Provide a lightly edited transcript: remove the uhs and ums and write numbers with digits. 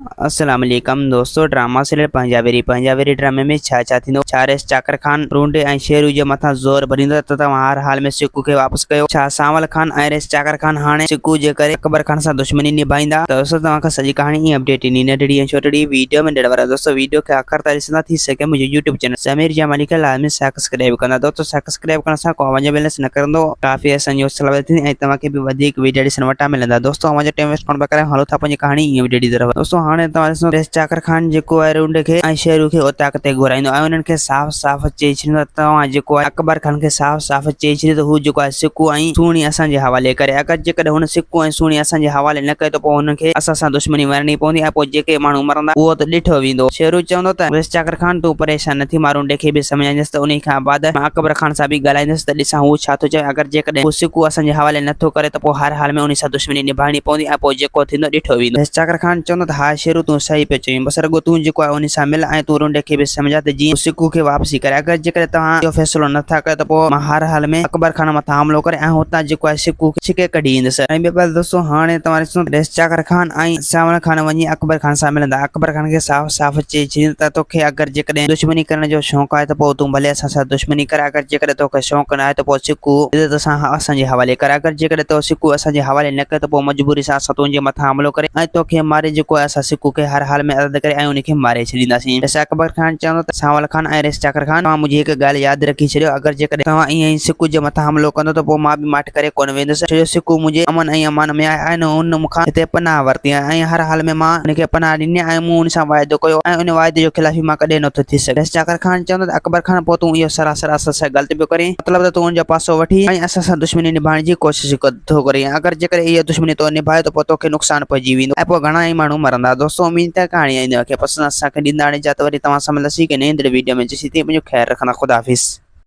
अस्सलाम वालेकुम दोस्तों। ड्रामा सीरियल पंजाबी ड्रामे में छा थींदो। छारेस चाकर खान रूंडे ऐं शेरू जे मथां ज़ोर भरींदो त तव्हां हर हाल में सिकू खे वापस कयो। छा सांवल खान ऐं रेस चाकर खान हाणे सिकू जे करे अकबर खान सां दुश्मनी निभाईंदा? त दोस्तों तव्हांखे सॼी कहाणी अपडेट ईंदी नंढड़ी ऐं छोटड़ी वीडियो में ॾियण वारा। दोस्तों वीडियो खे आख़िर ताईं ॾिसंदा थी सघे मुंहिंजे यूट्यूब चैनल समीर जमाली खे लाज़मी सब्सक्राइब कंदा। दोस्तों सब्सक्राइब करण सां को वञो बैलेंस न करंदो, काफ़ी असांजी हौसला थींदी ऐं तव्हांखे बि वधीक वीडियो ॾिसण वटां मिलंदा। दोस्तों अवां जो टाइम वेस्ट करण बग़ैर हलो था पंहिंजी कहाणी ईअं वीडियो ॾी तरफ़। दोस्तों हाणे तव्हां ॾिसो रेस चाकर खान जेको आहे रूंड खे ऐं शेरू खे उताक ते घुराईंदो ऐं उन्हनि खे साफ़ साफ़ चई छॾींदो त तव्हां जेको आहे अकबर खान खे साफ़ साफ़ चई छॾियो त हू जेको आहे सिकू ऐं सूणी असांजे हवाले करे। अगरि जेकॾहिं हुन सिकू ऐं सूणी असांजे हवाले न कयो त पोइ हुनखे असां सां दुश्मनी वरणी पवंदी ऐं पोइ जेके माण्हू मरंदा उहो त ॾिठो वेंदो। शेरू चवंदो त रेस चाकर खान तूं परेशान न थी, मां रूंडे खे बि सम्झाईंदुसि त उन खां बाद मां अकबर खान सां बि ॻाल्हाईंदुसि त ॾिसां हू छा थो चए। अगरि जेकॾहिं हू सिकू असांजे हवाले नथो करे त पोइ हर हाल में उन सां दुश्मनी निभाइणी पवंदी ऐं पोइ जेको थींदो ॾिठो वेंदो। रेस चाकर खान चवंदो त हा शेरू तूं सही पियो चईं, बसि रुॻो तूं जेको आहे उन सां मिल ऐं तूं रूंडे खे बि सम्झा त जीअं सिकू खे वापसी करे। अगरि जेकॾहिं तव्हां इहो फ़ैसिलो नथा कयो त पोइ मां हर हाल में अकबर खान मथां हमलो करे ऐं हुतां जेको आहे सिकू खे छिके कढी ईंदुसि। ऐं ॿिए पासे दोस्तों हाणे तव्हां ॾिसो रेस चाकर खान ऐं सांवल खान वञी अकबर खान सां मिलंदा। अकबर खान खे साफ़ साफ़ चई छॾींदो त तोखे अगरि जेकॾहिं दुश्मनी करण जो शौक़ु आहे त पोइ तूं भले असां सां दुश्मनी कर। अगरि जेकॾहिं तोखे शौक़ु न आहे त पोइ सिकू इज़त सां असांजे हवाले कर। अगरि जेकॾहिं तो सिकू असांजे हवाले न कयो त पोइ मजबूरी सां असां तुंहिंजे मथां हमलो करे ऐं तोखे मारे जेको आहे असां सिकू खे हर हाल में अदद करे ऐं उनखे मारे छॾींदासीं। जैसे अकबर खान चवंदो त सांवल खान ऐं रेस चाकर खान तव्हां मुंहिंजी हिकु ॻाल्हि यादि रखी छॾियो, अगरि जेकॾहिं तव्हां ईअं ई सिकू जे मथां हमलो कंदो त पोइ मां बि माठ करे कोन वेंदुसि। छो जो सिकू मुंहिंजे अमन ऐं अमान में आहे ऐं हुन मूंखां हिते पनाह वरिती आहे ऐं हर हाल में मां हुनखे पनाह ॾिनी ऐं मूं हुन सां वाइदो कयो ऐं उन वाइदे जो खिलाफ़ी मां कॾहिं नथो थी सघे। रेस चाकर खान चवंदो त अकबर खान पोइ तूं इहो सरासर असां सां ग़लति पियो करीं, मतिलबु त तूं हुनजो पासो वठी ऐं असां सां दुश्मनी निभाइण जी कोशिशि थो करीं। अगरि जेकॾहिं इहा दुश्मनी तो निभाए त पोइ तोखे नुक़सानु पइजी वेंदो ऐं पोइ घणा ई माण्हू मरंदा। दोस्तों उमीद आहे कहाणी ईंदव खे पसंदि। असांखे ॾींदा हाणे जा त वरी तव्हां सां मिलंदासीं कि नई वीडियो में। जेसीं ताईं मुंहिंजो ख़्यालु रखंदा। ख़ुदा हाफ़िज़।